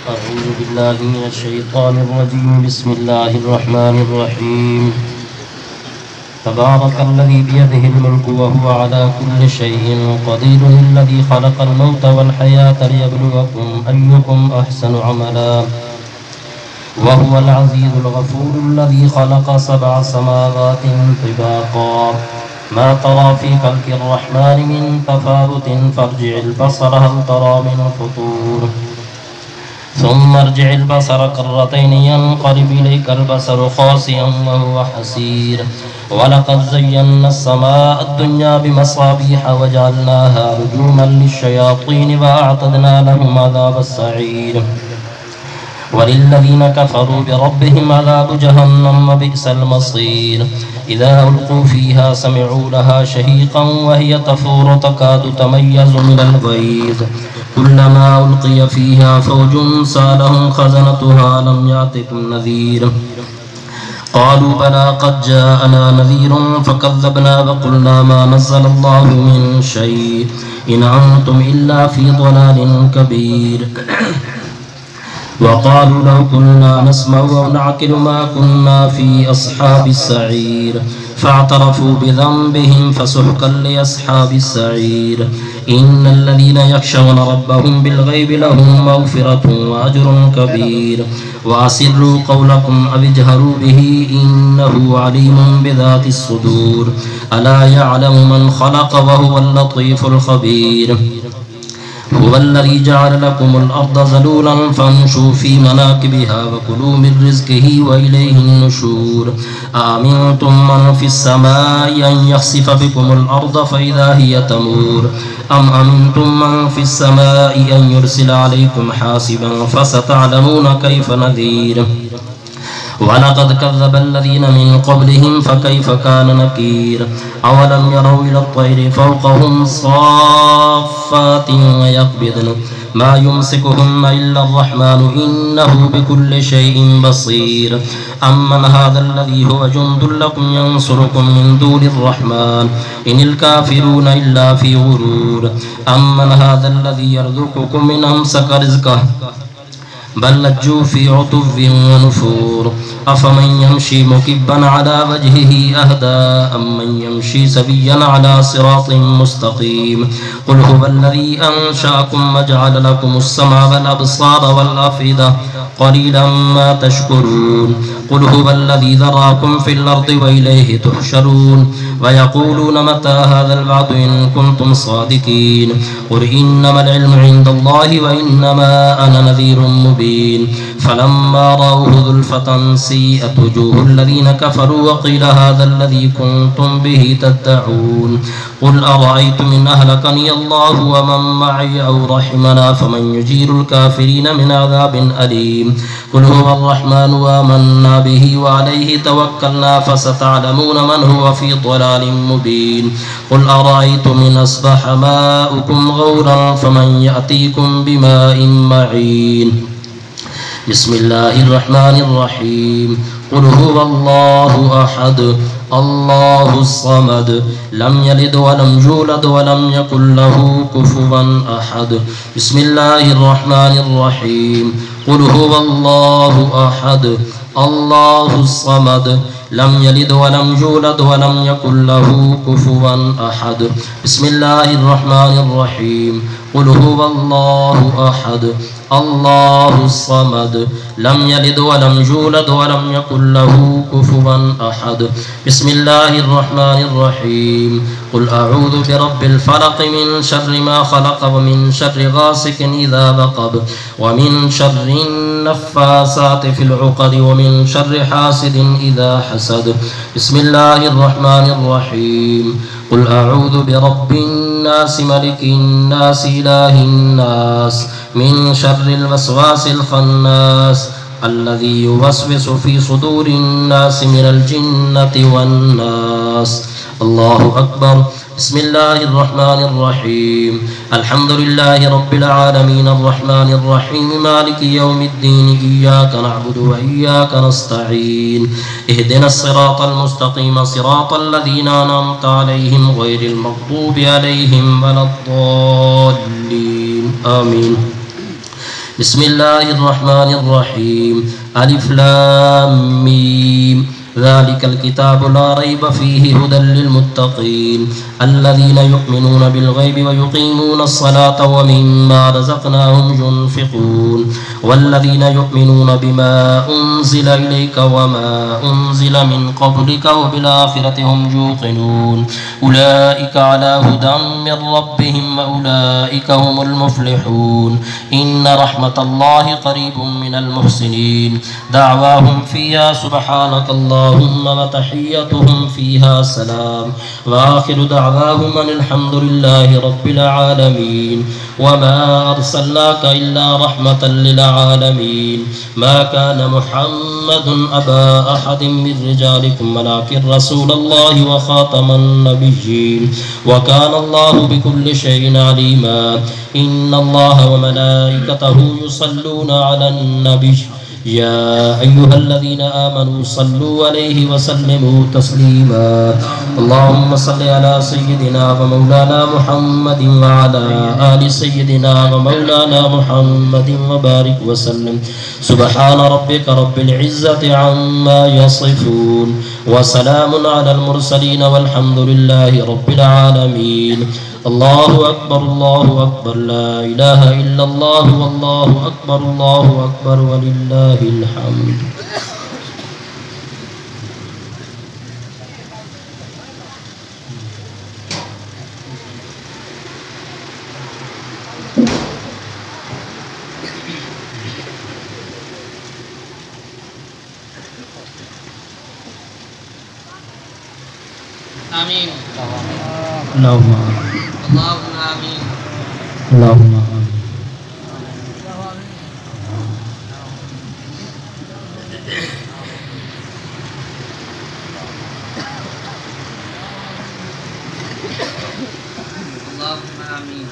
أعوذ بالله من الشيطان الرجيم. بسم الله الرحمن الرحيم. تبارك الذي بيده الملك وهو على كل شيء قدير، الذي خلق الموت والحياة ليبلوكم أيكم أحسن عملا، وهو العزيز الغفور الذي خلق 7 سماوات طباقا، ما ترى في خلق الرحمن من تفاوت فارجع البصر هل ترى من فطور، ثم ارجع البصر كرتين ينقلب إليك البصر خاسئا وهو حسير، ولقد زينا السماء الدنيا بمصابيح وجعلناها رجوما للشياطين وأعتدنا لهم عذاب السعير، وللذين كفروا بربهم عذاب جهنم وبئس المصير. إذا ألقوا فيها سمعوا لها شهيقا وهي تفور تكاد تميز من الغيظ، كلما ألقي فيها فوج سألهم خزنتها ألم يأتكم نذير، قالوا بلى قد جاءنا نذير فكذبنا وقلنا ما نزل الله من شيء إن أنتم إلا في ضلال كبير. وقالوا لو كنا نسمع أو نعقل ما كنا في أصحاب السعير، فاعترفوا بذنبهم فسحقا لأصحاب السعير. إن الذين يخشون ربهم بالغيب لهم مغفرة وأجر كبير. وأسروا قولكم أو اجهروا به إنه عليم بذات الصدور، ألا يعلم من خلق وهو اللطيف الخبير. هو الذي جعل لكم الأرض ذلولا فامشوا في مناكبها وكلوا من رزقه وإليه النشور. أأمنتم من في السماء أن يخسف بكم الأرض فإذا هي تمور، أم أمنتم من في السماء أن يرسل عليكم حاسبا فستعلمون كيف نذير. ولقد كذب الذين من قبلهم فكيف كان نكير. أولم يروا إلى الطير فوقهم صافات ويقبضن ما يمسكهن إلا الرحمن إنه بكل شيء بصير. أمن هذا الذي هو جند لكم ينصركم من دون الرحمن إن الكافرون إلا في غرور. أمن هذا الذي يرزقكم من أمسك رزقه بل لجوا في عتو ونفور. أفمن يمشي مكبا على وجهه أهدى أمن يمشي سويا على صراط مستقيم. قل هو الذي أنشأكم وجعل لكم السمع والأبصار والأفئدة قليلا ما تشكرون. قل هو الذي ذراكم في الأرض وإليه تحشرون. ويقولون متى هذا الوعد إن كنتم صادقين. قل إنما العلم عند الله وإنما أنا نذير مبين. فلما رأوه زلفة سيئت وجوه الذين كفروا وقيل هذا الذي كنتم به تدعون. قل أرأيتم إن أهلكني الله ومن معي أو رحمنا فمن يجير الكافرين من عذاب أليم. قل هو الرحمن وآمنا به وعليه توكلنا فستعلمون من هو في ضلال مبين. قل أرأيتم إن أصبح ماؤكم غورا فمن يأتيكم بماء معين. بسم الله الرحمن الرحيم. قل هو الله أحد الله الصمد لم يلد ولم يولد ولم يكن له كفوا أحد. بسم الله الرحمن الرحيم. قل هو الله أحد الله الصمد لم يلد ولم يولد ولم يكن له كفوا أحد. بسم الله الرحمن الرحيم. قل هو الله أحد الله الصمد لم يلد ولم يولد ولم يكن له كفوا أحد. بسم الله الرحمن الرحيم. قل أعوذ برب الفلق من شر ما خلق ومن شر غاسق إذا وقب ومن شر النفاثات في العقد ومن شر حاسد إذا حسد. بسم الله الرحمن الرحيم. قل أعوذ برب الناس ملك الناس إله الناس من شر الوسواس الخناس الذي يوسوس في صدور الناس من الجنة والناس. الله أكبر. بسم الله الرحمن الرحيم. الحمد لله رب العالمين الرحمن الرحيم مالك يوم الدين إياك نعبد وإياك نستعين اهدنا الصراط المستقيم صراط الذين أنعمت عليهم غير المغضوب عليهم ولا الضالين آمين. बिस्मिल्लाहिर्रहमानिर्रहीम अलिफ लाम मीम ذلك الكتاب لا ريب فيه هدى للمتقين الذين يؤمنون بالغيب ويقيمون الصلاة ومما رزقناهم ينفقون والذين يؤمنون بما أنزل إليك وما أنزل من قبلك وبالآخرة هم يوقنون أولئك على هدى من ربهم وأولئك هم المفلحون إن رحمة الله قريب من المحسنين دعواهم فيها سبحانك اللهم وتحيتهم فيها سلام وآخر دعواهم أن الحمد لله رب العالمين وما أرسلناك إلا رحمة للعالمين ما كان محمد أبا أحد من رجالكم ولكن رسول الله وخاتم النبيين وكان الله بكل شيء عليما إن الله وملائكته يصلون على النبي يا أيها الذين آمنوا صلوا عليه وسلموا تسليما اللهم صل على سيدنا ومولانا محمد وعلى آل سيدنا ومولانا محمد وبارك وسلم سبحان ربك رب العزة عما يصفون وسلام على المرسلين والحمد لله رب العالمين الله أكبر لا إله إلا الله والله أكبر ولله الحمد آمين اللهم اللهم آمين اللهم اللهم آمين